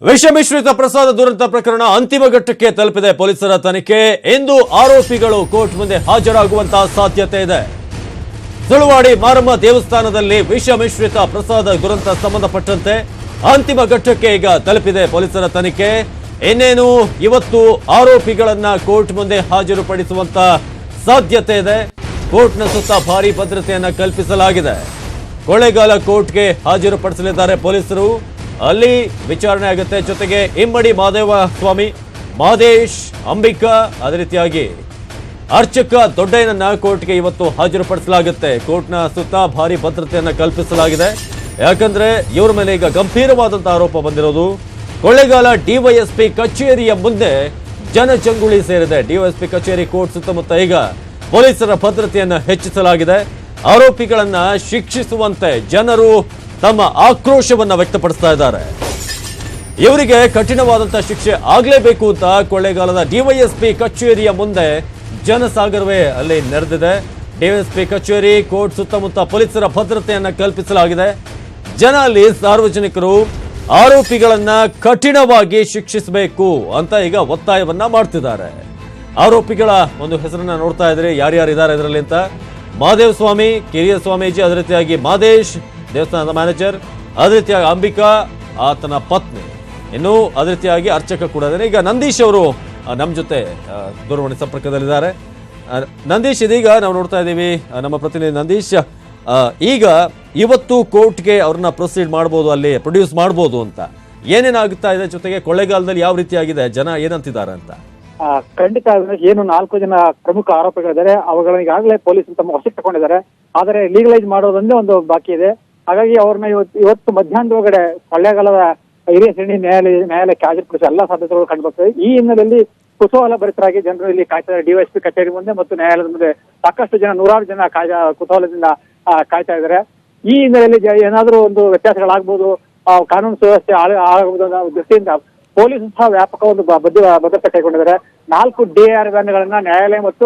ವಿಷ ಮಿಶ್ರಿತ ಪ್ರಸಾದ ದುರಂತ ಪ್ರಕರಣ ಅಂತಿಮ ಘಟ್ಟಕ್ಕೆ ತಲುಪಿದೆ ಪೊಲೀಸರ ತನಿಖೆ. ಇಂದು ಆರೋಪಿಗಳು ಕೋರ್ಟ್ ಮುಂದೆ ಹಾಜರಾಗುವಂತಹ ಸಾಧ್ಯತೆ ಇದೆ. ಸುಳುವಾಡಿ ಮಾರಮ್ಮ ದೇವಸ್ಥಾನದಲ್ಲಿ ವಿಷ ಮಿಶ್ರಿತ ಪ್ರಸಾದ ದುರಂತ ಸಂಬಂಧಪಟ್ಟಂತೆ ಅಂತಿಮ ಘಟ್ಟಕ್ಕೆ ಈಗ ತಲುಪಿದೆ ಪೊಲೀಸರ ತನಿಖೆ. ಇನ್ನೇನು ಇವತ್ತು ಆರೋಪಿಗಳನ್ನ ಕೋರ್ಟ್ ಮುಂದೆ ಹಾಜರುಪಡಿಸುವಂತ ಸಾಧ್ಯತೆ ಇದೆ. ಕೋರ್ಟ್ನ ಸುತ್ತ ಭಾರಿ ಭದ್ರತೆಯನ್ನ ಕಲ್ಪಿಸಲಾಗಿದೆ. ಕೊಳ್ಳೇಗಾಲ ಕೋರ್ಟ್ಗೆ ಹಾಜರುಪಡಿಸಲಿದ್ದಾರೆ ಪೊಲೀಸರು. ಅಲ್ಲಿ ವಿಚಾರಣೆ ಆಗುತ್ತೆ. ಜೊತೆಗೆ ಇಮ್ಮಡಿ ಮಾದೇವ ಸ್ವಾಮಿ, ಮಾದೇಶ್, ಅಂಬಿಕಾ, ಅದೇ ರೀತಿಯಾಗಿ ಅರ್ಚಕ ದೊಡ್ಡಯ್ಯನನ್ನ ಕೋರ್ಟ್ಗೆ ಇವತ್ತು ಹಾಜರುಪಡಿಸಲಾಗುತ್ತೆ. ಕೋರ್ಟ್ನ ಸುತ್ತ ಭಾರಿ ಭದ್ರತೆಯನ್ನ ಕಲ್ಪಿಸಲಾಗಿದೆ. ಯಾಕಂದ್ರೆ ಇವರ ಮೇಲೆ ಈಗ ಗಂಭೀರವಾದಂತಹ ಆರೋಪ ಬಂದಿರೋದು. ಕೊಳ್ಳೇಗಾಲ ಡಿವೈಎಸ್ಪಿ ಕಚೇರಿಯ ಮುಂದೆ ಜನಜಂಗುಳಿ ಸೇರಿದೆ. ಡಿವೈಎಸ್ಪಿ ಕಚೇರಿ ಕೋರ್ಟ್ ಸುತ್ತಮುತ್ತ ಈಗ ಪೊಲೀಸರ ಭದ್ರತೆಯನ್ನ ಹೆಚ್ಚಿಸಲಾಗಿದೆ. ಆರೋಪಿಗಳನ್ನ ಶಿಕ್ಷಿಸುವಂತೆ ಜನರು ತಮ್ಮ ಆಕ್ರೋಶವನ್ನ ವ್ಯಕ್ತಪಡಿಸ್ತಾ ಇದ್ದಾರೆ. ಇವರಿಗೆ ಕಠಿಣವಾದಂತಹ ಶಿಕ್ಷೆ ಆಗಲೇಬೇಕು ಅಂತ ಕೊಳ್ಳೇಗಾಲದ ಡಿವೈಎಸ್ಪಿ ಕಚೇರಿಯ ಮುಂದೆ ಜನಸಾಗರವೇ ಅಲ್ಲಿ ನೆರೆದಿದೆ. ಡಿವೈಎಸ್ಪಿ ಕಚೇರಿ ಕೋರ್ಟ್ ಸುತ್ತಮುತ್ತ ಪೊಲೀಸರ ಭದ್ರತೆಯನ್ನ ಕಲ್ಪಿಸಲಾಗಿದೆ. ಜನ ಅಲ್ಲಿ ಸಾರ್ವಜನಿಕರು ಆರೋಪಿಗಳನ್ನ ಕಠಿಣವಾಗಿ ಶಿಕ್ಷಿಸಬೇಕು ಅಂತ ಈಗ ಒತ್ತಾಯವನ್ನ ಮಾಡ್ತಿದ್ದಾರೆ. ಆರೋಪಿಗಳ ಒಂದು ಹೆಸರನ್ನ ನೋಡ್ತಾ ಇದ್ರೆ ಯಾರ್ಯಾರು ಇದ್ದಾರೆ ಇದರಲ್ಲಿ ಅಂತ. ಮಹಾದೇವ ಸ್ವಾಮಿ, ಕಿರಿಯ ಸ್ವಾಮೀಜಿ, ಅದೇ ರೀತಿಯಾಗಿ ಮಾದೇಶ್ ದೇವಸ್ಥಾನದ ಮ್ಯಾನೇಜರ್, ಅದೇ ರೀತಿಯಾಗಿ ಅಂಬಿಕಾ ಆತನ ಪತ್ನಿ, ಇನ್ನು ಅದೇ ರೀತಿಯಾಗಿ ಅರ್ಚಕ ಕೂಡ ಇದ್ದಾರೆ. ಈಗ ನಂದೀಶ್ ಅವರು ನಮ್ಮ ಜೊತೆ ದೂರವಾಣಿ ಸಂಪರ್ಕದಲ್ಲಿದ್ದಾರೆ. ನಂದೀಶ್, ಇದೀಗ ನಾವು ನೋಡ್ತಾ ಇದ್ದೀವಿ ನಮ್ಮ ಪ್ರತಿನಿಧಿ ನಂದೀಶ್, ಈಗ ಇವತ್ತು ಕೋರ್ಟ್ಗೆ ಅವ್ರನ್ನ ಪ್ರೊಸೀಡ್ ಮಾಡ್ಬೋದು, ಅಲ್ಲಿ ಪ್ರೊಡ್ಯೂಸ್ ಮಾಡ್ಬೋದು ಅಂತ ಏನೇನಾಗುತ್ತಾ ಇದೆ? ಜೊತೆಗೆ ಕೊಳ್ಳೇಗಾಲದಲ್ಲಿ ಯಾವ ರೀತಿಯಾಗಿದೆ, ಜನ ಏನಂತಿದ್ದಾರೆ ಅಂತ? ಖಂಡಿತ ಏನು 4 ಜನ ಪ್ರಮುಖ ಆರೋಪಿಗಳಿದ್ದಾರೆ, ಅವುಗಳನ್ನ ಈಗಾಗಲೇ ಪೊಲೀಸರು ತಮ್ಮ ವಶಕ್ಕೆ ತಗೊಂಡಿದ್ದಾರೆ. ಆದರೆ ಲೀಗಲೈಸ್ ಮಾಡೋದೊಂದೇ ಒಂದು ಬಾಕಿ ಇದೆ. ಹಾಗಾಗಿ ಅವ್ರನ್ನ ಇವತ್ತು ಮಧ್ಯಾಹ್ನದೊಳಗಡೆ ಕೊಳ್ಳೇಗಾಲದ ಹಿರಿಯ ಶ್ರೇಣಿ ನ್ಯಾಯಾಲಯಕ್ಕೆ ಹಾಜರುಪಡಿಸಿ ಎಲ್ಲಾ ಸಾಧ್ಯತೆಗಳು ಕಂಡುಬರ್ತವೆ. ಈ ಹಿನ್ನೆಲೆಯಲ್ಲಿ ಕುತೂಹಲ ಭರಿತರಾಗಿ ಜನರು ಇಲ್ಲಿ ಕಾಯ್ತಾ ಡಿವೈಎಸ್ಪಿ ಕಚೇರಿ ಮುಂದೆ ಮತ್ತು ನ್ಯಾಯಾಲಯದ ಮುಂದೆ ಸಾಕಷ್ಟು ಜನ, 100 ಜನ ಕುತೂಹಲದಿಂದ ಕಾಯ್ತಾ ಇದ್ದಾರೆ. ಈ ಹಿನ್ನೆಲೆಯಲ್ಲಿ ಏನಾದರೂ ಒಂದು ವ್ಯತ್ಯಾಸಗಳಾಗಬಹುದು, ಕಾನೂನು ಸುವ್ಯವಸ್ಥೆ ಆಗಬಹುದು ಅನ್ನೋ ದೃಷ್ಟಿಯಿಂದ ಪೊಲೀಸರು ಸಹ ವ್ಯಾಪಕ ಒಂದು ಭದ್ರತೆ ಕೈಗೊಂಡಿದ್ದಾರೆ. 4 DAR ವ್ಯಾನ್ಗಳನ್ನ ನ್ಯಾಯಾಲಯ ಮತ್ತು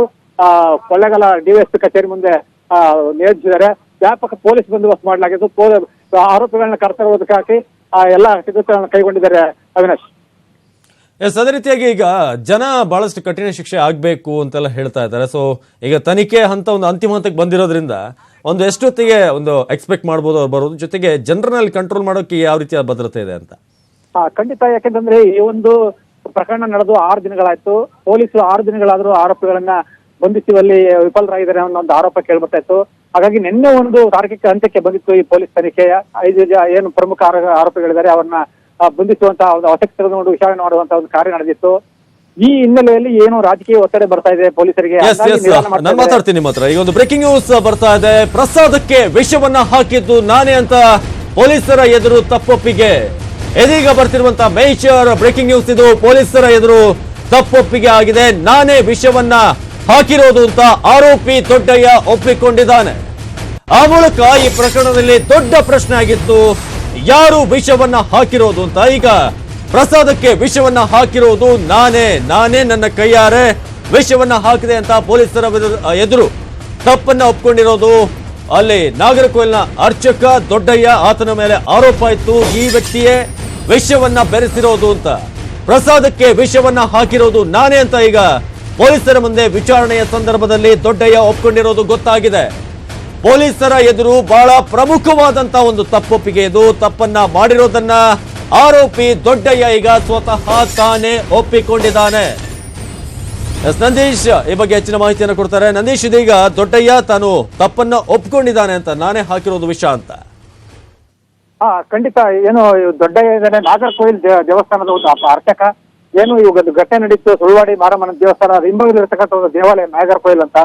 ಕೊಳ್ಳೇಗಾಲ ಡಿವೈಎಸ್ಪಿ ಕಚೇರಿ ಮುಂದೆ ನಿಯೋಜಿಸಿದ್ದಾರೆ. ವ್ಯಾಪಕ ಪೊಲೀಸ್ ಬಂದೋಬಸ್ತ್ ಮಾಡಲಾಗಿದ್ದು, ಆರೋಪಿಗಳನ್ನ ಕರ್ತವ್ಯಕ್ಕೆ ಎಲ್ಲ ಸಿದ್ಧತೆಗಳನ್ನು ಕೈಗೊಂಡಿದ್ದಾರೆ. ಅವಿನಾಶ್, ಅದೇ ರೀತಿಯಾಗಿ ಈಗ ಜನ ಬಹಳಷ್ಟು ಕಠಿಣ ಶಿಕ್ಷೆ ಆಗ್ಬೇಕು ಅಂತೆಲ್ಲ ಹೇಳ್ತಾ ಇದ್ದಾರೆ. ಸೊ ಈಗ ತನಿಖೆ ಹಂತ ಒಂದು ಅಂತಿಮ ಹಂತಕ್ಕೆ ಬಂದಿರೋದ್ರಿಂದ ಒಂದು ಎಷ್ಟೊತ್ತಿಗೆ ಒಂದು ಎಕ್ಸ್ಪೆಕ್ಟ್ ಮಾಡ್ಬೋದು ಅವ್ರು ಬರೋದು? ಜೊತೆಗೆ ಜನರನ್ನ ಕಂಟ್ರೋಲ್ ಮಾಡೋಕೆ ಯಾವ ರೀತಿಯ ಭದ್ರತೆ ಇದೆ ಅಂತ? ಖಂಡಿತ. ಯಾಕೆಂತಂದ್ರೆ ಈ ಒಂದು ಪ್ರಕರಣ ನಡೆದು 6 ದಿನಗಳಾಯ್ತು. ಪೊಲೀಸರು 6 ದಿನಗಳಾದ್ರೂ ಆರೋಪಿಗಳನ್ನ ಬಂಧಿಸುವಲ್ಲಿ ವಿಫಲರಾಗಿದ್ದಾರೆ ಅನ್ನೋ ಒಂದು ಆರೋಪ ಕೇಳ್ಬರ್ತಾ ಇತ್ತು. ಹಾಗಾಗಿ ನಿನ್ನೆ ಒಂದು ತಾರ್ಕಿಕ ಹಂತಕ್ಕೆ ಬಂದಿತ್ತು ಈ ಪೊಲೀಸ್ ತನಿಖೆಯ. 5 ಏನು ಪ್ರಮುಖ ಆರೋಪಿಗಳಿದ್ದಾರೆ ಅವ್ರನ್ನ ಬಂಧಿಸುವಂತಹ ಒಂದು ವಶಕ್ಕೆ ತೆಗೆದುಕೊಂಡು ವಿಚಾರಣೆ ಮಾಡುವಂತಹ ಒಂದು ಕಾರ್ಯ ನಡೆದಿತ್ತು. ಈ ಹಿನ್ನೆಲೆಯಲ್ಲಿ ಏನು ರಾಜಕೀಯ ಒತ್ತಡ ಬರ್ತಾ ಇದೆ ಪೊಲೀಸರಿಗೆ. ನಾನು ಮಾತಾಡ್ತೀನಿ ನಿಮ್ಮ ಹತ್ರ. ಈಗ ಒಂದು ಬ್ರೇಕಿಂಗ್ ನ್ಯೂಸ್ ಬರ್ತಾ ಇದೆ. ಪ್ರಸಾದಕ್ಕೆ ವಿಷವನ್ನ ಹಾಕಿದ್ದು ನಾನೇ ಅಂತ ಪೊಲೀಸರ ಎದುರು ತಪ್ಪೊಪ್ಪಿಗೆ. ಇದೀಗ ಬರ್ತಿರುವಂತಹ ಮೇಜರ್ ಬ್ರೇಕಿಂಗ್ ನ್ಯೂಸ್ ಇದು. ಪೊಲೀಸರ ಎದುರು ತಪ್ಪೊಪ್ಪಿಗೆ ಆಗಿದೆ. ನಾನೇ ವಿಷವನ್ನ ಹಾಕಿರೋದು ಅಂತ ಆರೋಪಿ ದೊಡ್ಡಯ್ಯ ಒಪ್ಪಿಕೊಂಡಿದ್ದಾನೆ. ಆ ಮೂಲಕ ಈ ಪ್ರಕರಣದಲ್ಲಿ ದೊಡ್ಡ ಪ್ರಶ್ನೆ ಆಗಿತ್ತು, ಯಾರು ವಿಷವನ್ನ ಹಾಕಿರೋದು ಅಂತ. ಈಗ ಪ್ರಸಾದಕ್ಕೆ ವಿಷವನ್ನ ಹಾಕಿರೋದು ನಾನೇ ನನ್ನ ಕೈಯಾರೆ ವಿಷವನ್ನ ಹಾಕಿದೆ ಅಂತ ಪೊಲೀಸರ ಎದುರು ತಪ್ಪನ್ನ ಒಪ್ಕೊಂಡಿರೋದು. ಅಲ್ಲಿ ನಾಗರಕೋಯಿಲ್ನ ಅರ್ಚಕ ದೊಡ್ಡಯ್ಯ, ಆತನ ಮೇಲೆ ಆರೋಪ ಇತ್ತು, ಈ ವ್ಯಕ್ತಿಯೇ ವಿಷವನ್ನ ಬೆರೆಸಿರೋದು ಅಂತ. ಪ್ರಸಾದಕ್ಕೆ ವಿಷವನ್ನ ಹಾಕಿರೋದು ನಾನೇ ಅಂತ ಈಗ ಪೊಲೀಸರ ಮುಂದೆ ವಿಚಾರಣೆಯ ಸಂದರ್ಭದಲ್ಲಿ ದೊಡ್ಡಯ್ಯ ಒಪ್ಕೊಂಡಿರೋದು ಗೊತ್ತಾಗಿದೆ. ಪೊಲೀಸರ ಎದುರು ಬಹಳ ಪ್ರಮುಖವಾದಂತ ಒಂದು ತಪ್ಪೊಪ್ಪಿಗೆ ಇದು. ತಪ್ಪನ್ನ ಮಾಡಿರೋದನ್ನ ಆರೋಪಿ ದೊಡ್ಡಯ್ಯ ಈಗ ಸ್ವತಃ ತಾನೇ ಒಪ್ಪಿಕೊಂಡಿದ್ದಾನೆ. ನಂದೀಶ್ ಈ ಬಗ್ಗೆ ಹೆಚ್ಚಿನ ಮಾಹಿತಿಯನ್ನು ಕೊಡ್ತಾರೆ. ನಂದೀಶ್, ಇದೀಗ ದೊಡ್ಡಯ್ಯ ತಾನು ತಪ್ಪನ್ನ ಒಪ್ಕೊಂಡಿದ್ದಾನೆ ಅಂತ, ನಾನೇ ಹಾಕಿರೋದು ವಿಷ ಅಂತ. ಖಂಡಿತ. ಏನು ದೊಡ್ಡಯ್ಯ ಇದ್ದಾನೆ, ನಾಗರಕೋಯಿಲ್ ದೇವಸ್ಥಾನದ ಒಂದು ಅರ್ಚಕ. ಏನು ಇವಾಗ ಘಟನೆ ನಡೀತು ಸುಳ್ವಾಡಿ ಮಾರಮ್ಮನ ದೇವಸ್ಥಾನದ ಹಿಂಭಾಗದಲ್ಲಿರ್ತಕ್ಕಂಥ ಒಂದು ದೇವಾಲಯ ನಾಗರಕೋಯಿಲ್ ಅಂತ.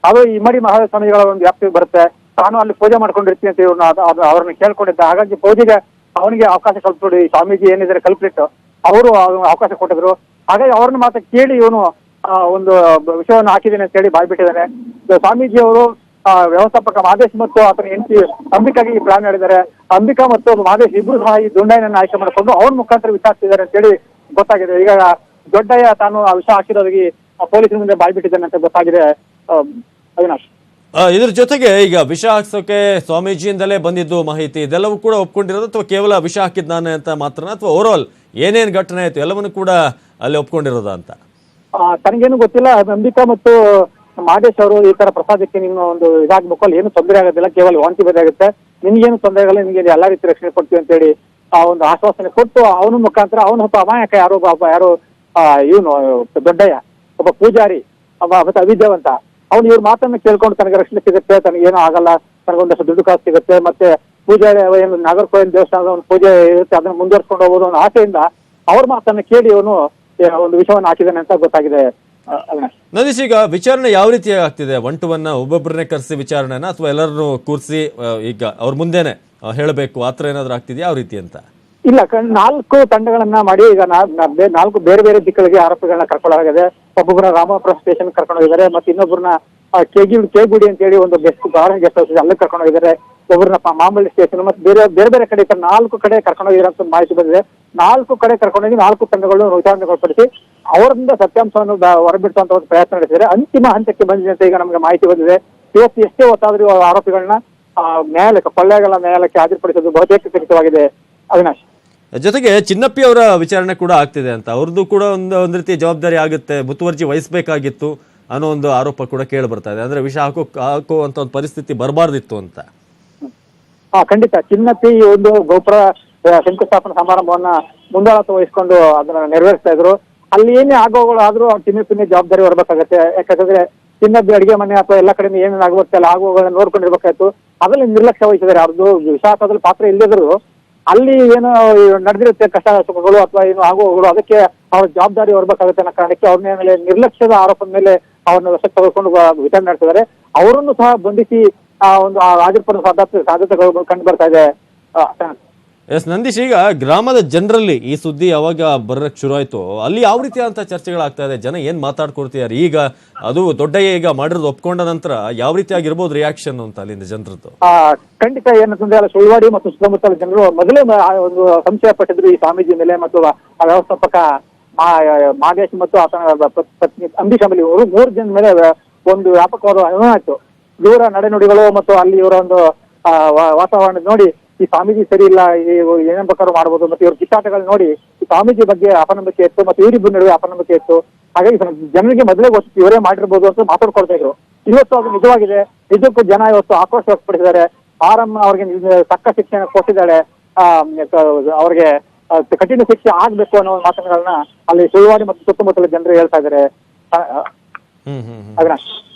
ಅದು ಇಮ್ಮಡಿ ಮಹಾದೇವ ಸ್ವಾಮಿಗಳ ಒಂದು ವ್ಯಾಪ್ತಿಗೆ ಬರುತ್ತೆ. ತಾನು ಅಲ್ಲಿ ಪೂಜೆ ಮಾಡ್ಕೊಂಡಿರ್ತೀನಿ ಅಂತ ಇವ್ರನ್ನ ಅವ್ರನ್ನ ಕೇಳ್ಕೊಂಡಿದ್ದ. ಹಾಗಾಗಿ ಪೂಜೆಗೆ ಅವನಿಗೆ ಅವಕಾಶ ಕಲ್ಪಿಸ್ಬಿಡಿ, ಸ್ವಾಮೀಜಿ ಏನಿದ್ದಾರೆ ಕಲ್ಪಿಟ್ಟು ಅವರು ಅವಕಾಶ ಕೊಟ್ಟಿದ್ರು. ಹಾಗಾಗಿ ಅವ್ರನ್ನ ಮಾತ್ರ ಕೇಳಿ ಇವನು ಒಂದು ವಿಷಯವನ್ನು ಹಾಕಿದ್ದೇನೆ ಅಂತ ಹೇಳಿ ಬಾಯ್ಬಿಟ್ಟಿದ್ದಾರೆ. ಸ್ವಾಮೀಜಿ ಅವರು ವ್ಯವಸ್ಥಾಪಕ ಮಾದೇಶ್ ಮತ್ತು ಆತನ ಹೆಂಡತಿ ಅಂಬಿಕಾಗೆ ಈ ಪ್ಲಾನ್ ಮಾಡಿದ್ದಾರೆ. ಅಂಬಿಕಾ ಮತ್ತು ಮಾದೇಶ್ ಇಬ್ರು ಸಹ ಈ ದುಂಡಯ್ಯನನ್ನ ಆಯ್ಕೆ ಮಾಡಿಕೊಂಡು ಅವ್ರ ಮುಖಾಂತರ ವಿಚಾರಿಸಿದ್ದಾರೆ ಅಂತ ಹೇಳಿ ಗೊತ್ತಾಗಿದೆ. ಈಗ ದೊಡ್ಡಯ್ಯ ತಾನು ಆ ವಿಷಯ ಹಾಕಿರೋರಿಗೆ ಪೊಲೀಸರ ಮುಂದೆ ಬಾಯ್ಬಿಟ್ಟಿದ್ದಾನೆ ಅಂತ ಗೊತ್ತಾಗಿದೆ. ಅವಿನಾಶ್, ಇದ್ರ ಜೊತೆಗೆ ಈಗ ವಿಷ ಹಾಕ್ಸೋಕೆ ಸ್ವಾಮೀಜಿಯಿಂದಲೇ ಬಂದಿದ್ದು ಮಾಹಿತಿ ಇದೆಲ್ಲವೂ ಕೂಡ ಒಪ್ಕೊಂಡಿರೋದು ಅಥವಾ ಕೇವಲ ವಿಷ ಹಾಕಿದ್ ನಾನೇ ಅಂತ ಮಾತ್ರ ಅಥವಾ ಓವರ್ ಆಲ್ ಏನೇನ್ ಘಟನೆ ಆಯ್ತು ಎಲ್ಲವನ್ನು ಕೂಡ ಅಲ್ಲಿ ಒಪ್ಕೊಂಡಿರೋದ ಅಂತ? ತನಗೇನು ಗೊತ್ತಿಲ್ಲ. ಅಂಬಿಕಾ ಮತ್ತು ಮಾದೇಶ್ ಅವರು ಈ ತರ ಪ್ರಸಾದಕ್ಕೆ ನೀನು ಒಂದು ಇದಾಗಬೇಕು, ಅಲ್ಲಿ ಏನು ತೊಂದರೆ ಆಗೋದಿಲ್ಲ, ಕೇವಲ ವಾಂತಿ ಬದಿ ಆಗುತ್ತೆ, ನಿನ್ಗೇನು ತೊಂದರೆ ಆಗಲ್ಲ, ನಿನ್ಗೆ ಎಲ್ಲಾ ರೀತಿ ರಕ್ಷಣೆ ಕೊಡ್ತೀವಿ ಅಂತ ಹೇಳಿ ಆ ಒಂದು ಆಶ್ವಾಸನೆ ಕೊಟ್ಟು ಅವನ ಮುಖಾಂತರ ಅವನು ಒಬ್ಬ ಅಮಾಯಕ ಯಾರು ಇವನು ದೊಡ್ಡಯ್ಯ ಒಬ್ಬ ಪೂಜಾರಿ ಮತ್ತೆ ಅವಿದ್ಯಾವಂತ ಅವ್ನು ಇವ್ರ ಮಾತನ್ನ ಕೇಳ್ಕೊಂಡು ತನಗೆ ರಕ್ಷಣೆ ಸಿಗುತ್ತೆ, ತನಗೇನೋ ಆಗಲ್ಲ, ತನಗೊಂದಷ್ಟು ದುಡ್ಡು ಕಾಸು ಸಿಗುತ್ತೆ, ಮತ್ತೆ ಪೂಜಾರಿ ಏನು ನಾಗರಕೋಯಿಲ್ ದೇವಸ್ಥಾನದ ಒಂದು ಪೂಜೆ ಇರುತ್ತೆ ಅದನ್ನ ಮುಂದುವರ್ಸ್ಕೊಂಡು ಹೋಗೋದು ಅನ್ನೋ ಆಸೆಯಿಂದ ಅವ್ರ ಮಾತನ್ನ ಕೇಳಿ ಅವನು ಒಂದು ವಿಷಯವನ್ನು ಹಾಕಿದ್ದಾನೆ ಅಂತ ಗೊತ್ತಾಗಿದೆ. ನಂದೀಶ್, ಈಗ ವಿಚಾರಣೆ ಯಾವ ರೀತಿ ಆಗ್ತಿದೆ? ಒನ್ ಟು ಒನ್ ಒಬ್ಬೊಬ್ಬರನ್ನೇ ಕರೆಸಿ ವಿಚಾರಣೆನ ಅಥವಾ ಎಲ್ಲರನ್ನು ಕೂರಿಸಿ ಈಗ ಅವ್ರ ಮುಂದೆನೆ ಹೇಳಬೇಕು ಆತರ ಏನಾದ್ರು ಆಗ್ತಿದೆಯಾ ಯಾವ ರೀತಿ ಅಂತ? ಇಲ್ಲ, 4 ತಂಡಗಳನ್ನ ಮಾಡಿ ಈಗ 4 ಬೇರೆ ಬೇರೆ ದಿಕ್ಕುಗಳಿಗೆ ಆರೋಪಿಗಳನ್ನ ಕರ್ಕೊಳ್ಳಲಾಗಿದೆ. ಒಬ್ಬೊಬ್ಬರ ರಾಮಾಪುರ ಸ್ಟೇಷನ್ ಕರ್ಕೊಂಡು ಹೋಗಿದ್ದಾರೆ, ಮತ್ತೆ ಇನ್ನೊಬ್ಬರನ್ನ ಕೆಗುಡಿ ಅಂತ ಹೇಳಿ ಒಂದು ಗೆಸ್ಟ್ ಹೌಸ್ ಅಲ್ಲಿ ಕರ್ಕೊಂಡು ಹೋಗಿದ್ದಾರೆ, ಒಬ್ಬರನ್ನ ಮಾಮೂಲಿ ಸ್ಟೇಷನ್ ಮತ್ತೆ ಬೇರೆ ಬೇರೆ ಕಡೆ 4 ಕಡೆ ಕರ್ಕೊಂಡು ಹೋಗಿರೋ ಅಂತ ಮಾಹಿತಿ ಬಂದಿದೆ. 4 ಕಡೆ ಕರ್ಕೊಂಡೋಗಿ 4 ತಂಡಗಳನ್ನು ವಿಚಾರಣೆಗೊಳಪಡಿಸಿ ಅವರಿಂದ ಸತ್ಯಾಂಶವನ್ನು ಹೊರಬಿಡಿಸುವಂತ ಒಂದು ಪ್ರಯತ್ನ ನಡೆಸಿದ್ದಾರೆ. ಅಂತಿಮ ಹಂತಕ್ಕೆ ಬಂದಿದೆ ಅಂತ ಈಗ ನಮಗೆ ಮಾಹಿತಿ ಬಂದಿದೆ. ಇವತ್ತು ಎಷ್ಟೇ ಹೊತ್ತಾದ್ರೂ ಆರೋಪಿಗಳನ್ನ ನ್ಯಾಯಾಲಯಕ್ಕೆ ಕೊಳ್ಳೇಗಾಲ ನ್ಯಾಯಾಲಯಕ್ಕೆ ಹಾಜರುಪಡಿಸೋದು ಬಹುತೇಕ ಖಚಿತವಾಗಿದೆ. ಅವಿನಾಶ್, ಜೊತೆಗೆ ಚಿನ್ನಪ್ಪಿ ಅವರ ವಿಚಾರಣೆ ಕೂಡ ಆಗ್ತಿದೆ ಅಂತ, ಅವ್ರದ್ದು ಕೂಡ ಒಂದ್ ರೀತಿ ಜವಾಬ್ದಾರಿ ಆಗುತ್ತೆ, ಮುತುವರ್ಜಿ ವಹಿಸಬೇಕಾಗಿತ್ತು ಅನ್ನೋ ಒಂದು ಆರೋಪ ಕೂಡ ಕೇಳಿ ಬರ್ತಾ ಇದೆ. ಅಂದ್ರೆ ವಿಷ ಹಾಕುವಂತ ಒಂದು ಪರಿಸ್ಥಿತಿ ಬರಬಾರ್ದಿತ್ತು ಅಂತ. ಖಂಡಿತ ಚಿನ್ನಪ್ಪಿ ಒಂದು ಗೋಪುರ ಶಂಕುಸ್ಥಾಪನಾ ಸಮಾರಂಭವನ್ನ ಮುಂದಾಳತ್ವ ವಹಿಸಿಕೊಂಡು ಅದನ್ನ ನೆರವೇರಿಸ್ತಾ ಇದ್ರು. ಅಲ್ಲಿ ಏನೇ ಆಗೋಗಳು ಆದ್ರೂ ಅವ್ರು ಚಿನ್ನಪ್ಪಿನ ಜವಾಬ್ದಾರಿ ಹೊರಬೇಕಾಗತ್ತೆ. ಯಾಕಂದ್ರೆ ಚಿನ್ನಪ್ಪಿ ಅಡಿಗೆ ಮನೆ ಅಥವಾ ಎಲ್ಲ ಕಡೆ ಏನೇನು ಆಗುತ್ತೆ ಅಲ್ಲ ಆಗುವಗಳನ್ನ ನೋಡ್ಕೊಂಡಿರ್ಬೇಕಾಯ್ತು. ಅದ್ರಲ್ಲಿ ನಿರ್ಲಕ್ಷ್ಯ ವಹಿಸಿದ್ದಾರೆ. ಅವ್ರದ್ದು ವಿಷ ಹಾಕೋದ್ರಲ್ಲಿ ಪಾತ್ರ ಇಲ್ಲದಿದ್ರು ಅಲ್ಲಿ ಏನು ನಡೆದಿರುತ್ತೆ ಕಷ್ಟ ಸುಖಗಳು ಅಥವಾ ಏನು ಆಗುವಗಳು ಅದಕ್ಕೆ ಅವ್ರ ಜವಾಬ್ದಾರಿ ಹೊರಬೇಕಾಗುತ್ತೆ ಅನ್ನೋ ಕಾರಣಕ್ಕೆ ಅವ್ರ ಮೇಲೆ ನಿರ್ಲಕ್ಷ್ಯದ ಆರೋಪದ ಮೇಲೆ ಅವ್ರನ್ನ ವಶಕ್ಕೆ ತೆಗೆದುಕೊಂಡು ವಿಚಾರಣೆ ನಡೆಸಿದ್ದಾರೆ. ಅವರನ್ನು ಸಹ ಬಂಧಿಸಿ ಒಂದು ಹಾಜರುಪಡಿಸುವ ಸಾಧ್ಯತೆಗಳು ಕಂಡು ಬರ್ತಾ ಇದೆ. ಎಸ್ ನಂದೀಶ್, ಈಗ ಗ್ರಾಮದ ಜನರಲ್ಲಿ ಈ ಸುದ್ದಿ ಯಾವಾಗ ಬರಕ್ ಶುರು ಆಯ್ತು ಅಲ್ಲಿ ಯಾವ ರೀತಿಯಾದಂತ ಚರ್ಚೆಗಳಾಗ್ತಾ ಇದೆ? ಜನ ಏನ್ ಮಾತಾಡ್ಕೊಡ್ತಿದ್ದಾರೆ? ಈಗ ಅದು ದೊಡ್ಡಯ್ಯ ಈಗ ಮಾಡಿರೋದು ಒಪ್ಕೊಂಡ ನಂತರ ಯಾವ ರೀತಿಯಾಗಿರ್ಬೋದು ರಿಯಾಕ್ಷನ್ ಅಂತ ಅಲ್ಲಿಂದ ಜನರದ್ದು? ಖಂಡಿತ ಏನಂತಂದ್ರೆ ಅಲ್ಲ, ಸುಳ್ವಾಡಿ ಮತ್ತು ಸುತ್ತಮುತ್ತಲ ಜನರು ಮೊದಲೇ ಒಂದು ಸಂಶಯ ಪಟ್ಟಿದ್ರು ಈ ಸ್ವಾಮೀಜಿ ಮೇಲೆ ಮತ್ತು ವ್ಯವಸ್ಥಾಪಕ ಮಾದೇಶ್ ಮತ್ತು ಆತನ ಪತ್ನಿ ಅಂಬಿಕಾ ಮೇಲೆ ಇವರು 3 ಜನ ಮೇಲೆ ಒಂದು ವ್ಯಾಪಕವಾದ ಅನುಮಾನ ಆಯ್ತು. ಇವರ ನಡೆನುಡಿಗಳು ಮತ್ತು ಅಲ್ಲಿ ಇವರ ಒಂದು ವಾತಾವರಣ ನೋಡಿ ಈ ಸ್ವಾಮೀಜಿ ಸರಿ ಇಲ್ಲ, ಏನೇನ್ ಬೇಕಾದ್ರೂ ಮಾಡಬಹುದು, ಮತ್ತೆ ಇವ್ರ ಕಿತ್ತಾಟಗಳು ನೋಡಿ ಈ ಸ್ವಾಮೀಜಿ ಬಗ್ಗೆ ಅಪನಂಬಿಕೆ ಇತ್ತು, ಮತ್ತೆ ಇವರಿಬ್ಬರ ನಡುವೆ ಅಪನಂಬಿಕೆ ಇತ್ತು. ಹಾಗಾಗಿ ಜನರಿಗೆ ಮೊದಲೇ ಗೊತ್ತು ಇವರೇ ಮಾಡಿರ್ಬೋದು ಅಂತ ಮಾತಾಡ್ಕೊಳ್ತಾ ಇದ್ರು. ಇವತ್ತು ಅದು ನಿಜವಾಗಿದೆ. ನಿಜಕ್ಕೂ ಜನ ಇವತ್ತು ಆಕ್ರೋಶ ವ್ಯಕ್ತಪಡಿಸಿದ್ದಾರೆ. ಆರಮ್ಮ ಅವ್ರಿಗೆ ತಕ್ಕ ಶಿಕ್ಷಣ ಕೊಟ್ಟಿದ್ದಾಳೆ, ಅವ್ರಿಗೆ ಕಠಿಣ ಶಿಕ್ಷೆ ಆಗ್ಬೇಕು ಅನ್ನೋ ಮಾತುಗಳನ್ನ ಅಲ್ಲಿ ಸುಳ್ವಾಡಿ ಮತ್ತು ಸುತ್ತಮುತ್ತಲ ಜನರು ಹೇಳ್ತಾ ಇದ್ದಾರೆ. ಅವಿನಾಶ್,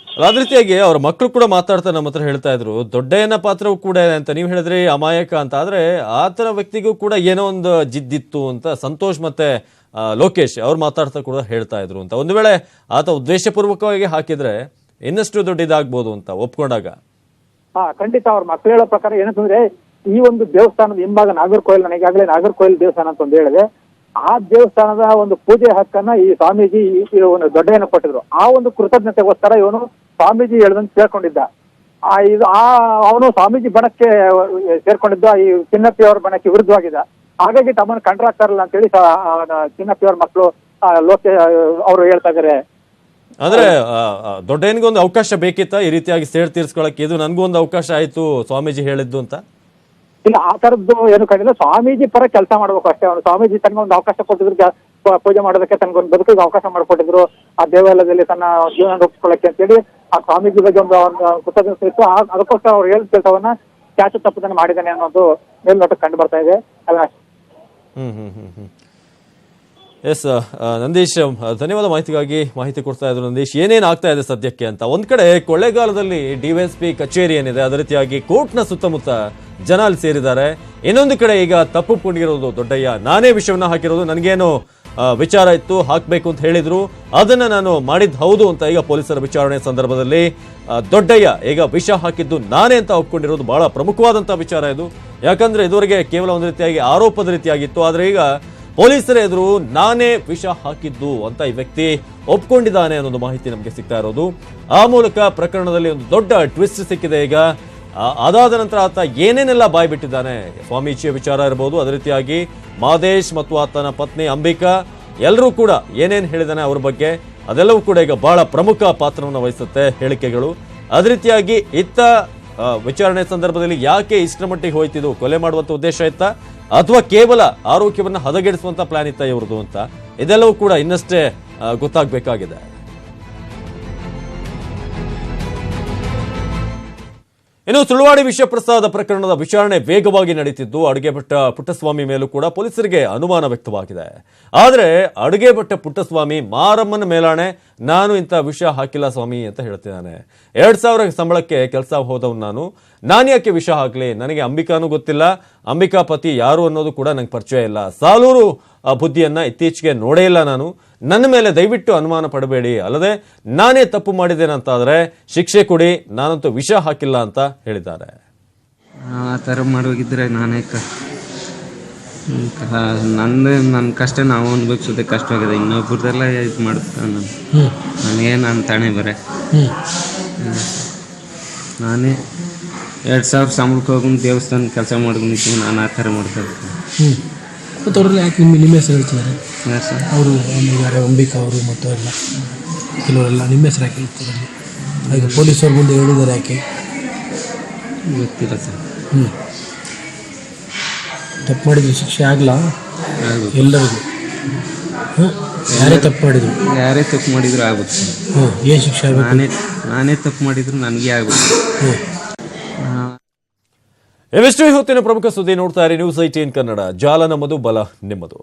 ಅದೇ ರೀತಿಯಾಗಿ ಅವ್ರ ಮಕ್ಕಳು ಕೂಡ ಮಾತಾಡ್ತಾ ನಮ್ಮ ಹತ್ರ ಹೇಳ್ತಾ ಇದ್ರು ದೊಡ್ಡಯ್ಯನ ಪಾತ್ರವೂ ಕೂಡ ಇದೆ ಅಂತ. ನೀವು ಹೇಳಿದ್ರಿ ಅಮಾಯಕ ಅಂತ, ಆದ್ರೆ ಆತರ ವ್ಯಕ್ತಿಗೂ ಕೂಡ ಏನೋ ಒಂದು ಜಿದ್ದಿತ್ತು ಅಂತ ಸಂತೋಷ್ ಮತ್ತೆ ಲೋಕೇಶ್ ಅವ್ರು ಮಾತಾಡ್ತಾ ಕೂಡ ಹೇಳ್ತಾ ಇದ್ರು ಅಂತ. ಒಂದು ವೇಳೆ ಆತ ಉದ್ದೇಶಪೂರ್ವಕವಾಗಿ ಹಾಕಿದ್ರೆ ಇನ್ನಷ್ಟು ದೊಡ್ಡ ಇದಾಗ್ಬೋದು ಅಂತ ಒಪ್ಕೊಂಡಾಗ. ಖಂಡಿತ ಅವ್ರ ಮಕ್ಕಳು ಹೇಳೋ ಪ್ರಕಾರ ಏನಂತಂದ್ರೆ ಈ ಒಂದು ದೇವಸ್ಥಾನದ ಹಿಂಭಾಗ ನಾಗರಕೋಯಿಲ್, ನನಗಾಗಲೇ ನಾಗರಕೋಯಿಲ್ ದೇವಸ್ಥಾನ ಅಂತ ಒಂದು ಹೇಳಿದೆ, ಆ ದೇವಸ್ಥಾನದ ಒಂದು ಪೂಜೆ ಹಕ್ಕನ್ನ ಈ ಸ್ವಾಮೀಜಿ ಒಂದು ದೊಡ್ಡಯ್ಯನ ಕೊಟ್ಟಿದ್ರು. ಆ ಒಂದು ಕೃತಜ್ಞತೆಗೋಸ್ಕರ ಇವನು ಸ್ವಾಮೀಜಿ ಹೇಳ್ದಂತ ಸೇರ್ಕೊಂಡಿದ್ದ. ಅವನು ಸ್ವಾಮೀಜಿ ಬಣಕ್ಕೆ ಸೇರ್ಕೊಂಡಿದ್ದ, ಈ ಚಿನ್ನಪ್ಪಿ ಅವ್ರ ಬಣಕ್ಕೆ ವಿರುದ್ಧವಾಗಿದ್ದ. ಹಾಗಾಗಿ ತಮ್ಮನ್ನು ಕಂಡ್ರೆ ಆಗ್ತಾರಲ್ಲ ಅಂತ ಹೇಳಿ ಚಿನ್ನಪ್ಪಿ ಅವ್ರ ಮಕ್ಕಳು ಲೋಕೆ ಅವರು ಹೇಳ್ತಾ ಇದಾರೆ. ಅಂದ್ರೆ ದೊಡ್ಡಯ್ಯನಿಗೆ ಒಂದು ಅವಕಾಶ ಬೇಕಿತ್ತ ಈ ರೀತಿಯಾಗಿ ಸೇಡ್ ತೀರ್ಸ್ಕೊಳಕ್ಕೆ? ಇದು ನನ್ಗೂ ಒಂದು ಅವಕಾಶ ಆಯ್ತು ಸ್ವಾಮೀಜಿ ಹೇಳಿದ್ದು ಅಂತ? ಇಲ್ಲ, ಆ ತರದ್ದು ಏನು ಕಂಡಿಲ್ಲ. ಸ್ವಾಮೀಜಿ ಪರ ಕೆಲಸ ಮಾಡ್ಬೇಕು ಅಷ್ಟೇ. ಅವನು ಸ್ವಾಮೀಜಿ ತನಗೊಂದು ಅವಕಾಶ ಕೊಟ್ಟಿದ್ರು, ಪೂಜೆ ಮಾಡೋದಕ್ಕೆ ತನಗೊಂದು ಬದುಕಿಗೆ ಅವಕಾಶ ಮಾಡಿಕೊಟ್ಟಿದ್ರು, ಆ ದೇವಾಲಯದಲ್ಲಿ ತನ್ನ ಜೀವನ ರೂಪಿಸ್ಕೊಳ್ಳಕ್ಕೆ ಅಂತೇಳಿ ಆ ಸ್ವಾಮೀಜಿ ಬಗ್ಗೆ ಒಂದು ಕೃತಜ್ಞತೆ ಇತ್ತು. ಅದಕ್ಕೋಸ್ಕರ ಅವ್ರು ಹೇಳಿದ ಕೆಲಸವನ್ನ ಚಾಚು ತಪ್ಪದನ್ನ ಮಾಡಿದ್ದಾನೆ ಅನ್ನೋದು ಮೇಲ್ನೋಟಕ್ಕೆ ಕಂಡು ಬರ್ತಾ ಇದೆ. ಎಸ್ ನಂದೀಶ್, ಧನ್ಯವಾದ ಮಾಹಿತಿ ಕೊಡ್ತಾ ಇದ್ರು ನಂದೀಶ್. ಏನೇನು ಆಗ್ತಾ ಇದೆ ಸದ್ಯಕ್ಕೆ ಅಂತ. ಒಂದ್ ಕಡೆ ಕೊಳ್ಳೇಗಾಲದಲ್ಲಿ ಡಿವೈಎಸ್ಪಿ ಕಚೇರಿ ಏನಿದೆ, ಅದೇ ರೀತಿಯಾಗಿ ಕೋರ್ಟ್ನ ಸುತ್ತಮುತ್ತ ಜನ ಅಲ್ಲಿ ಸೇರಿದ್ದಾರೆ. ಇನ್ನೊಂದು ಕಡೆ ಈಗ ತಪ್ಪುಕೊಂಡಿರೋದು ದೊಡ್ಡಯ್ಯ, ನಾನೇ ವಿಷಯವನ್ನ ಹಾಕಿರೋದು, ನನಗೇನು ವಿಚಾರ ಇತ್ತು ಹಾಕ್ಬೇಕು ಅಂತ ಹೇಳಿದ್ರು, ಅದನ್ನ ನಾನು ಮಾಡಿದ್ ಹೌದು ಅಂತ ಈಗ ಪೊಲೀಸರ ವಿಚಾರಣೆ ಸಂದರ್ಭದಲ್ಲಿ ದೊಡ್ಡಯ್ಯ ಈಗ ವಿಷ ಹಾಕಿದ್ದು ನಾನೇ ಅಂತ ಒಪ್ಕೊಂಡಿರೋದು ಬಹಳ ಪ್ರಮುಖವಾದಂತಹ ವಿಚಾರ ಇದು. ಯಾಕಂದ್ರೆ ಇದುವರೆಗೆ ಕೇವಲ ಒಂದು ರೀತಿಯಾಗಿ ಆರೋಪದ ರೀತಿಯಾಗಿತ್ತು, ಆದ್ರೆ ಈಗ ಪೊಲೀಸರ ಎದುರು ನಾನೇ ವಿಷ ಹಾಕಿದ್ದು ಅಂತ ಈ ವ್ಯಕ್ತಿ ಒಪ್ಕೊಂಡಿದ್ದಾನೆ ಅನ್ನೋದು ಮಾಹಿತಿ ನಮಗೆ ಸಿಗ್ತಾ ಇರೋದು. ಆ ಮೂಲಕ ಪ್ರಕರಣದಲ್ಲಿ ಒಂದು ದೊಡ್ಡ ಟ್ವಿಸ್ಟ್ ಸಿಕ್ಕಿದೆ ಈಗ. ಅದಾದ ನಂತರ ಆತ ಏನೇನೆಲ್ಲ ಬಾಯ್ ಬಿಟ್ಟಿದ್ದಾನೆ, ಸ್ವಾಮೀಜಿಯ ವಿಚಾರ ಇರಬಹುದು, ಅದೇ ರೀತಿಯಾಗಿ ಮಾದೇಶ್ ಮತ್ತು ಆತನ ಪತ್ನಿ ಅಂಬಿಕಾ ಎಲ್ಲರೂ ಕೂಡ ಏನೇನು ಹೇಳಿದಾನೆ ಅವ್ರ ಬಗ್ಗೆ, ಅದೆಲ್ಲವೂ ಕೂಡ ಈಗ ಬಹಳ ಪ್ರಮುಖ ಪಾತ್ರವನ್ನು ವಹಿಸುತ್ತೆ ಹೇಳಿಕೆಗಳು. ಅದೇ ರೀತಿಯಾಗಿ ಇತ್ತ ವಿಚಾರಣೆ ಸಂದರ್ಭದಲ್ಲಿ ಯಾಕೆ ಇಷ್ಟರ ಮಟ್ಟಿಗೆ ಹೋಯ್ತಿದ್ದು, ಕೊಲೆ ಮಾಡುವಂತ ಉದ್ದೇಶ ಇತ್ತ ಅಥವಾ ಕೇವಲ ಆರೋಗ್ಯವನ್ನ ಹದಗೆಡಿಸುವಂತ ಪ್ಲಾನ್ ಇತ್ತ ಇವ್ರದ್ದು ಅಂತ, ಇದೆಲ್ಲವೂ ಕೂಡ ಇನ್ನಷ್ಟೇ ಗೊತ್ತಾಗಬೇಕಾಗಿದೆ. ಇನ್ನು ಸುಳ್ವಾಡಿ ವಿಷಪ್ರಸಾದ ಪ್ರಕರಣದ ವಿಚಾರಣೆ ವೇಗವಾಗಿ ನಡೀತಿದ್ದು ಅಡುಗೆ ಭಟ್ಟ ಪುಟ್ಟಸ್ವಾಮಿ ಮೇಲೂ ಕೂಡ ಪೊಲೀಸರಿಗೆ ಅನುಮಾನ ವ್ಯಕ್ತವಾಗಿದೆ. ಆದರೆ ಅಡುಗೆ ಭಟ್ಟ ಪುಟ್ಟಸ್ವಾಮಿ ಮಾರಮ್ಮನ ಮೇಲಾಣೆ, ನಾನು ಇಂಥ ವಿಷ ಹಾಕಿಲ್ಲ ಸ್ವಾಮಿ ಅಂತ ಹೇಳ್ತಿದ್ದಾನೆ. 2,000 ಸಂಬಳಕ್ಕೆ ಕೆಲಸ ಹೋದವ್ ನಾನು ಯಾಕೆ ವಿಷ ಹಾಕ್ಲಿ, ನನಗೆ ಅಂಬಿಕಾನೂ ಗೊತ್ತಿಲ್ಲ, ಅಂಬಿಕಾ ಪತಿ ಯಾರು ಅನ್ನೋದು ಕೂಡ ನಂಗೆ ಪರಿಚಯ ಇಲ್ಲ, ಸಾಲೂರು ಬುದ್ಧಿಯನ್ನ ಇತ್ತೀಚೆಗೆ ನೋಡೇ ಇಲ್ಲ ನಾನು, ನನ್ನ ಮೇಲೆ ದಯವಿಟ್ಟು ಅನುಮಾನ ಪಡಬೇಡಿ, ಅಲ್ಲದೆ ನಾನೇ ತಪ್ಪು ಮಾಡಿದ್ದೇನಂತಾದ್ರೆ ಶಿಕ್ಷೆ ಕೊಡಿ, ನಾನಂತೂ ವಿಷ ಹಾಕಿಲ್ಲ ಅಂತ ಹೇಳಿದ್ದಾರೆ. ಆ ಥರ ಮಾಡೋಗಿದ್ರೆ ನಾನೇ ನನ್ನ ಕಷ್ಟ ನಾವು ಅನ್ಭವಿಸೋದೇ ಕಷ್ಟವಾಗಿದೆ, ಇನ್ನೊಬ್ಬರದೆಲ್ಲ ಇದು ಮಾಡ್ತಾನೆ ನನಗೇನು ತಾಣೆ ಬರೇ ನಾನೇ 2,000 ಸಂಬಳಕ್ಕೆ ಹೋಗಿ ದೇವಸ್ಥಾನ ಕೆಲಸ ಮಾಡ್ಕೊಂಡು ನಾನು ಆ ಥರ ಮಾಡ್ತಾ ಇರ್ತೀನಿ. ಮತ್ತು ಅವರೆಲ್ಲ ಯಾಕೆ ನಿಮ್ಮ ಹೆಸರು ಹೇಳ್ತಿದ್ದಾರೆ? ಅವರು ಯಾರು ಅಂಬಿಕಾ ಅವರು ಮತ್ತು ಎಲ್ಲ ಕೆಲವರೆಲ್ಲ ನಿಮ್ಮ ಹೆಸರು ಯಾಕೆ ಹೇಳ್ತಾರೆ? ಈಗ ಪೊಲೀಸವ್ರ ಮುಂದೆ ಹೇಳಿದ್ದಾರೆ ಯಾಕೆ ಗೊತ್ತಿಲ್ಲ ಸರ್. ತಪ್ಪು ಮಾಡಿದ್ರು ಶಿಕ್ಷೆ ಆಗಲ್ಲ ಎಲ್ಲರಿಗೂ. ಯಾರೇ ತಪ್ಪು ಮಾಡಿದ್ರು ಆಗುತ್ತೆ. ಏನು ಶಿಕ್ಷೆ ಆಗಬೇಕು? ನಾನೇ ತಪ್ಪು ಮಾಡಿದ್ರು ನನಗೆ ಆಗುತ್ತೆ. ಇವಿಷ್ಟು ಹೊತ್ತಿನ ಪ್ರಮುಖ ಸುದ್ದಿ. ನೋಡ್ತಾ ಇರಿ ನ್ಯೂಸ್ 18 ಕನ್ನಡ. ಜಾಲ ನಮ್ಮದು, ಬಲ ನಿಮ್ಮದು.